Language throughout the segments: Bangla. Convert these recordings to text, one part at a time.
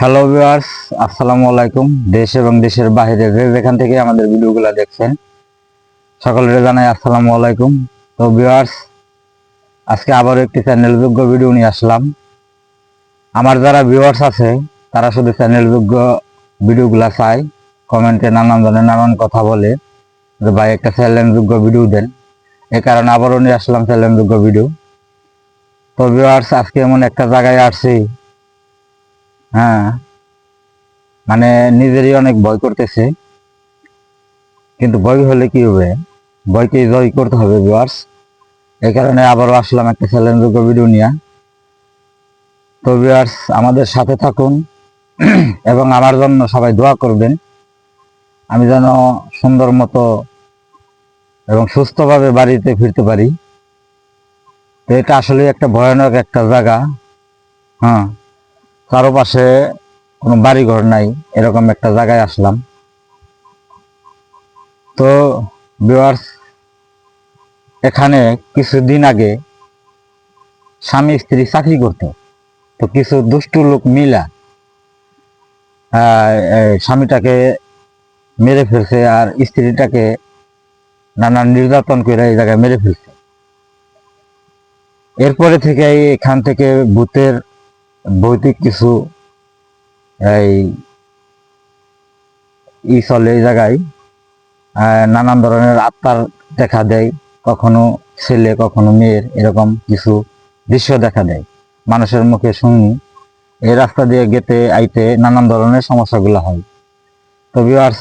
হ্যালো ভিউয়ার্স, আসসালামু আলাইকুম। দেশ এবং দেশের বাইরে যে যেখান থেকে আমাদের ভিডিওগুলো দেখছেন সকলের জানাই আসসালামু আলাইকুম। তো ভিউয়ার্স, আজকে আবার একটি চ্যানেল যোগ্য ভিডিও নিয়ে আসলাম। আমার যারা ভিউয়ার্স আছে তারা শুধু চ্যানেল যোগ্য ভিডিওগুলো চায়, কমেন্টে নানান ধরনের নানান কথা বলে যে ভাই একটা চ্যালেঞ্জ যোগ্য ভিডিও দেন। এই কারণে আবারও নিয়ে আসলাম চ্যালেঞ্জ যোগ্য ভিডিও। তো ভিউয়ার্স, আজকে এমন একটা জায়গায় আসছি, হ্যাঁ, মানে নিজেরই অনেক ভয় করতেছে, কিন্তু ভয় হলে কি হবে, ভয়কে জয় করতে হবে ভিউয়ার্স। এই কারণে আবারও আসলাম একটা চ্যালেঞ্জযোগ্য ভিডিও নিয়ে। তো ভিউয়ার্স, আমাদের সাথে থাকুন এবং আমার জন্য সবাই দোয়া করবেন, আমি যেন সুন্দর মতো এবং সুস্থভাবে বাড়িতে ফিরতে পারি। তো এটা আসলে একটা ভয়ানক একটা জায়গা, হ্যাঁ, চারপাশে কোনো বাড়িঘর নাই, এরকম একটা জায়গায় আসলাম। তো ভিউয়ার্স, এখানে কিছুদিন আগে স্বামী স্ত্রী চাকরি করতো। তো কিছু দুষ্টু লোক মিলা স্বামীটাকে মেরে ফেলছে আর স্ত্রীটাকে নানান নির্যাতন করে এই জায়গায় মেরে ফেলছে। এরপরে থেকে এখান থেকে ভূতের ভৌতিক কিছু এই চলে এই জায়গায়। নানান ধরনের আত্মার দেখা দেয়, কখনো ছেলে কখনো মেয়ের, এরকম কিছু দৃশ্য দেখা দেয় মানুষের মুখে শুনি। এই রাস্তা দিয়ে গেতে আইতে নানান ধরনের সমস্যাগুলো হয়। তো ভিউয়ার্স,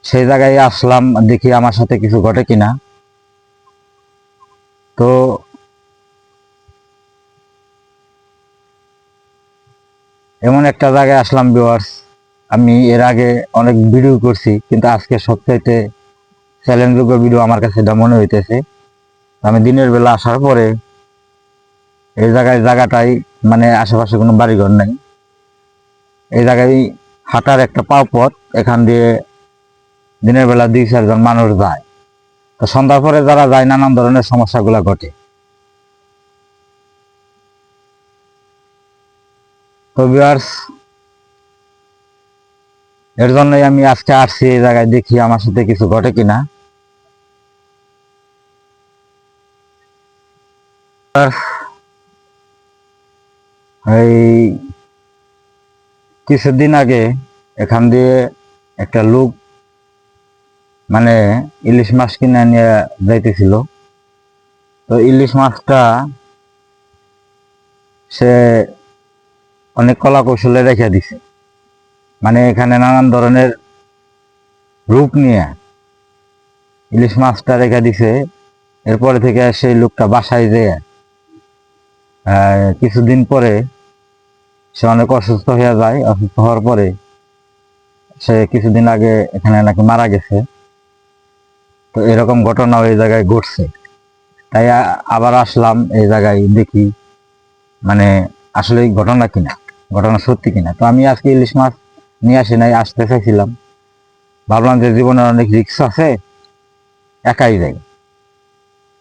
সেই জায়গায় আসলাম, দেখি আমার সাথে কিছু ঘটে কিনা। তো এমন একটা জায়গায় আসলাম ভিউয়ার্স, আমি এর আগে অনেক ভিডিও করছি, কিন্তু আজকে সবচাইতে চ্যালেঞ্জযোগ্য ভিডিও আমার কাছে এটা মনে হইতেছে। আমি দিনের বেলা আসার পরে এই জায়গাটাই মানে আশেপাশে কোনো বাড়িঘর নাই, এই জায়গায় হাঁটার একটা পাও পথ, এখান দিয়ে দিনের বেলা 2-4 জন মানুষ যায়। তো সন্ধ্যার পরে যারা যায় নানান ধরনের সমস্যাগুলো ঘটে। তো ভিউয়ার্স, এর জন্যই আমি আজকে আসছি এই জায়গায়, দেখি আমার সাথে কিছু ঘটে কিনা। এই কিছুদিন আগে এখান দিয়ে একটা লোক মানে ইলিশ মাছ কিনে নিয়ে যাইতেছিল। তো ইলিশ মাছটা সে অনেক কলা কৌশলে রেখে দিছে, মানে এখানে নানান ধরনের রূপ নিয়ে ইলিশ মাছটা রেখে দিছে। এরপরে থেকে সেই লোকটা বাসায় যেয়ে কিছুদিন পরে সে অনেক অসুস্থ হয়ে যায়। অসুস্থ হওয়ার পরে সে কিছুদিন আগে এখানে নাকি মারা গেছে। তো এরকম ঘটনাও এই জায়গায় ঘটছে। তাই আবার আসলাম এই জায়গায়, দেখি মানে আসলে ঘটনা কিনা, ঘটনা সত্যি কিনা। তো আমি আজকে ইলিশ মাছ নিয়ে আসি নাই, আসতে চাইছিলাম, ভাবলাম যে জীবনের অনেক রিস্ক আছে, একাই যাই।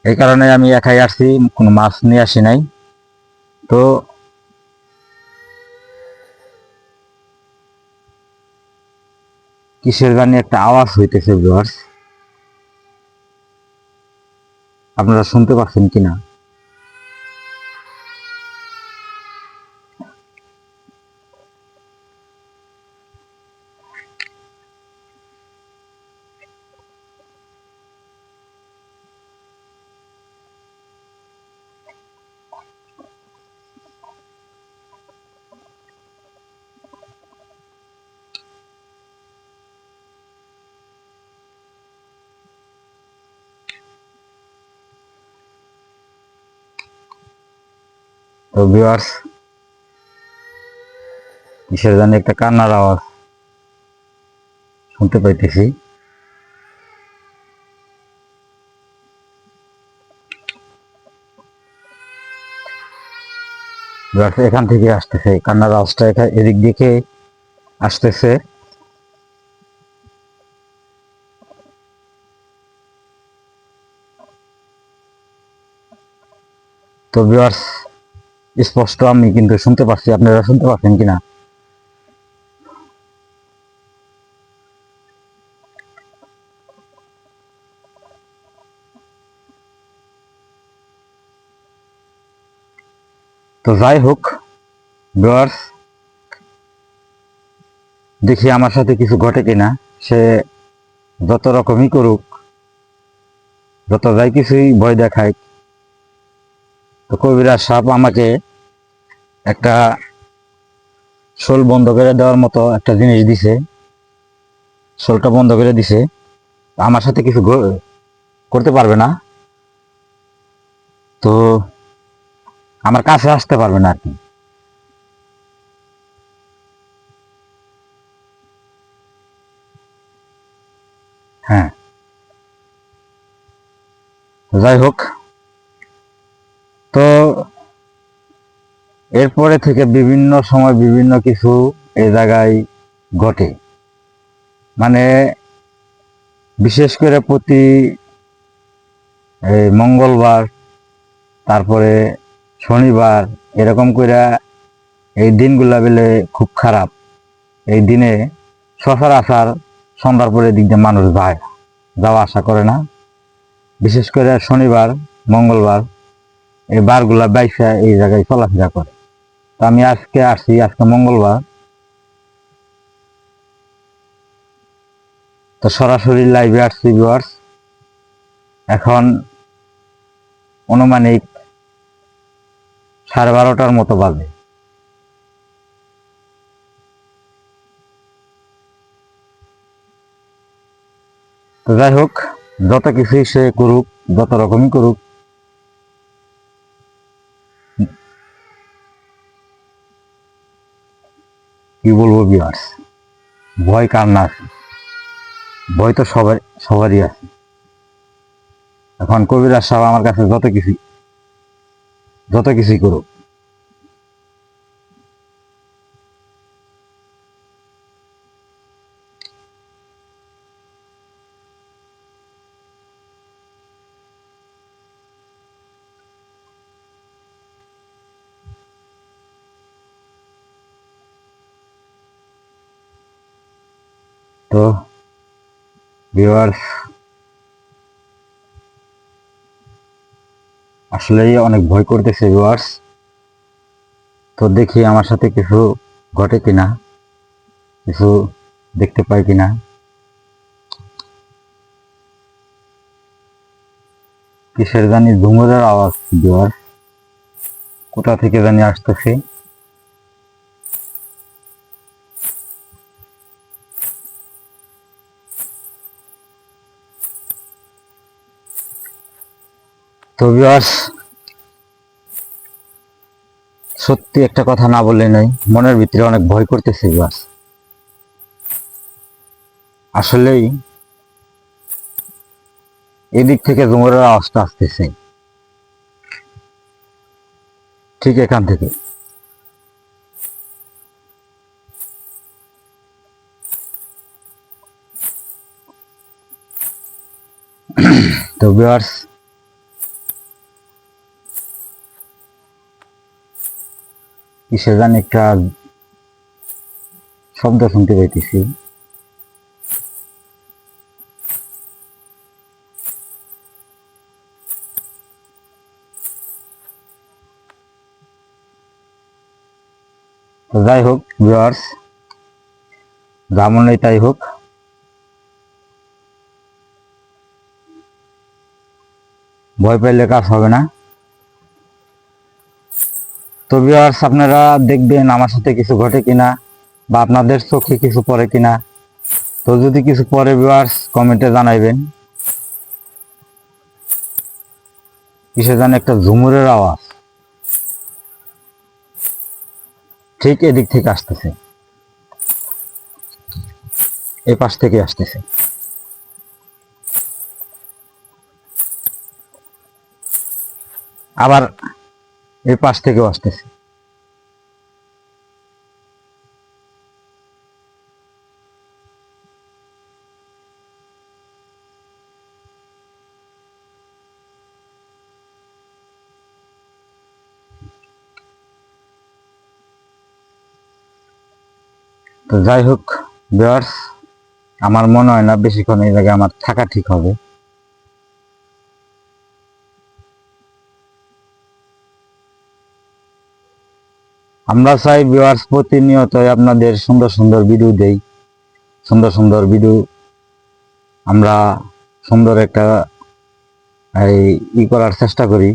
এই কারণে আমি একাই আসছি, কোনো মাছ নিয়ে আসি নাই। তো কিসের জানি একটা আওয়াজ হইতেছে ভিউয়ার্স, আপনারা শুনতে পাচ্ছেন কিনা। তো ভিউয়ার্স, কিসের জানি একটা কান্নার আওয়াজ শুনতে পাইতেছি। ভিউয়ার্স, এখান থেকে আসতেছে কান্নার আওয়াজটা, এদিক দিকে আসতেছে। তো ভিউয়ার্স, স্পষ্ট আমি কিন্তু শুনতে পাচ্ছি, আপনারা শুনতে পাচ্ছেন কিনা। তো যাই হোক ভিউয়ার্স, দেখি আমার সাথে কিছু ঘটে কিনা। সে যত রকমই করুক, যত যাই কিছুই ভয় দেখায়, তো কবিরাজ সাহেব আমাকে একটা শোল বন্ধ করে দেওয়ার মতো একটা জিনিস দিছে। শোলটা বন্ধ করে দিছে, আমার সাথে কিছু করতে পারবে না, তো আমার কাছে আসতে পারবে না আর কি। হ্যাঁ, যাই হোক, তো এরপরে থেকে বিভিন্ন সময় বিভিন্ন কিছু এই জায়গায় ঘটে। মানে বিশেষ করে প্রতি মঙ্গলবার, তারপরে শনিবার, এরকম করে এই দিনগুলা বেলে খুব খারাপ। এই দিনে সচরাচর সন্ধ্যার পরে দিক দিয়ে মানুষ যাওয়া আসা করে না। বিশেষ করে শনিবার, মঙ্গলবার, এই বারগুলা বাইসা এই জায়গায় চলাফেরা করে। তো আমি আজকে আসছি, আজকে মঙ্গলবার, তো সরাসরি লাইভে আসছি ভিউয়ার্স। এখন অনুমানিক 12:30টার মতো বাজে। তো যাই হোক, যত কিছুই সে করুক, যত রকমই করুক, কি বলবো ভিউয়ার্স, ভয় কার না আছে? ভয় তো সবারই আছে। এখন কবিরাজ সাহেব আমার কাছে যত কিছুই করুক, তো ভিউয়ার্স আসলেই অনেক ভয় করতেছে ভিউয়ার্স। তো দেখি আমার সাথে কিছু ঘটে কিনা, কিছু দেখতে পাই কিনা। কিসের জানি ঝুমুরের আওয়াজ ভিউয়ার্স, কোথা থেকে জানি আসতেছে। তো ভিউয়ার্স, সত্যি একটা কথা না বললে নয়, মনের ভিতরে অনেক ভয় করতেছে ভিউয়ার্স। আসলেই এদিক থেকে ঝুমুরের আওয়াজটা আসতেছে, ঠিক এখান থেকে। তো ভিউয়ার্স, কিসে জানি একটা শব্দ শুনতে পাইতেছি। তো যাই হোক ভিউয়ার্স, যেমনই তাই হোক, ভয় পাইলে কাজ হবে না। তো ভিউয়ার্স, আপনারা দেখবেন আমার সাথে কিছু ঘটে কিনা, বা আপনাদের চোখে কিছু পড়ে কিনা। তো যদি কিছু পড়ে ভিউয়ার্স, কমেন্টে জানাইবেন। কিসে জানি একটা ঝুমুরের আওয়াজ ঠিক এদিক থেকে আসতেছে, এই পাশ থেকে আসতেছে, আবার এই পাশ থেকেও আসতেছে। তো যাই হোক ভিউয়ার্স, আমার মনে হয় না বেশিক্ষণ এই জায়গায় আমার থাকা ঠিক হবে। আমরা চাই ভিউয়ার্স প্রতিনিয়তই আপনাদের সুন্দর সুন্দর ভিডিও দেই, সুন্দর সুন্দর ভিডিও আমরা সুন্দর একটা করার চেষ্টা করি।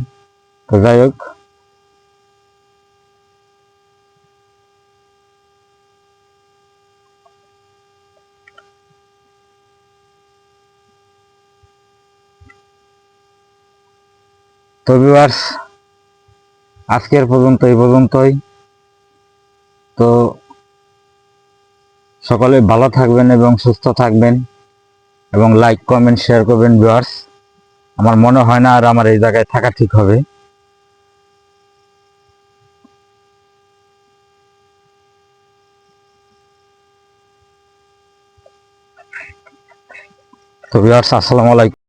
তো যাই হোক, তো ভিউয়ার্স আজকের এই পর্যন্তই। তো সকলে ভালো থাকবেন এবং সুস্থ থাকবেন এবং লাইক কমেন্ট শেয়ার করবেন ভিউয়ার্স। আমার মনে হয় না আর আমার এই জায়গায় থাকা ঠিক হবে। তো ভিউয়ার্স আসসালামু আলাইকুম।